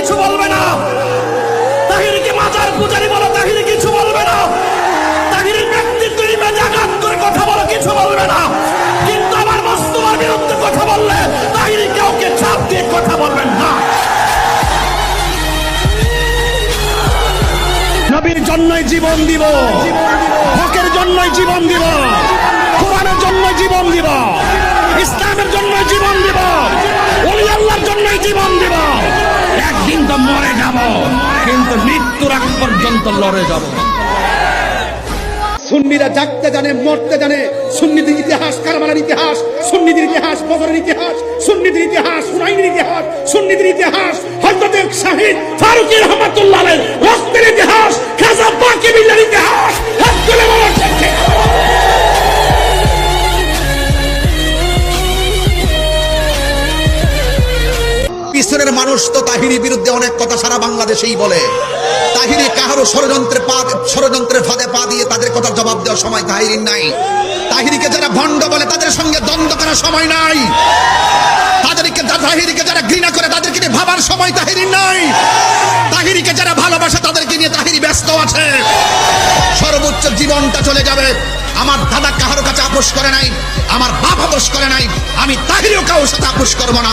কিছু বলবে না। তাহিরকে মাজার পূজারি বলো, তাহির কিছু বলবে না। তাহিরের ব্যক্তিত্ব ইমেজে আঘাত করে কথা বলো, কিছু বলবে না। কিন্তু আমার মোস্তফার বিরুদ্ধে কথা বললে তাহির কাউকে চাপ দিয়ে কথা বলবেন না। নবীর জন্যই জীবন দিব, হকের জন্যই জীবন দিব, কোরআনের জন্যই জীবন দিব, ইসলামের জন্যই জীবন দিব, ওলি আল্লাহর জন্যই জীবন দিব। একদিন তো মরে যাব, কিন্তু মৃত্যুর আগ পর্যন্ত লড়ে যাব। সুন্নিরা জাগতে জানে, মরতে জানে। সুন্নিদের ইতিহাস কারবালার ইতিহাস, সুন্নিদের ইতিহাস বদরের ইতিহাস, সুন্নিদের ইতিহাস হুনাইনের ইতিহাস, সুন্নিদের ইতিহাস হযরত শাহীদ ফারুকী রাহমাতুল্লাহ আলাইহি রক্তের ইতিহাস, খাজা বাকি বিল্লাহর ইতিহাস। হাত তুলে বলো ঠিক ঠিক। পিছনের মানুষ তো তাহিরির বিরুদ্ধে অনেক কথা সারা বাংলাদেশেই বলে। তাহিরি কাহারও ষড়যন্ত্রের ফাঁদে পা দিয়ে তাদের কথার জবাব দেওয়ার সময় তাহিরির নাই। তাহিরিকে যারা ভণ্ড বলে তাদের সঙ্গে দ্বন্দ্ব করার সময় নাই। তাহিরিকে যারা ঘৃণা করে তাদেরকে নিয়ে ভাবার সময় তাহিরির নাই। তাহিরিকে যারা ভালোবাসে তাদেরকে নিয়ে তাহিরি ব্যস্ত আছে। সর্বোচ্চ জীবনটা চলে যাবে। আমার দাদা কাহারো কাছে আপোষ করে নাই, আমার বাপ আপোষ করে নাই, আমি তাহিরিও কারোর সাথে আপোষ করবো না।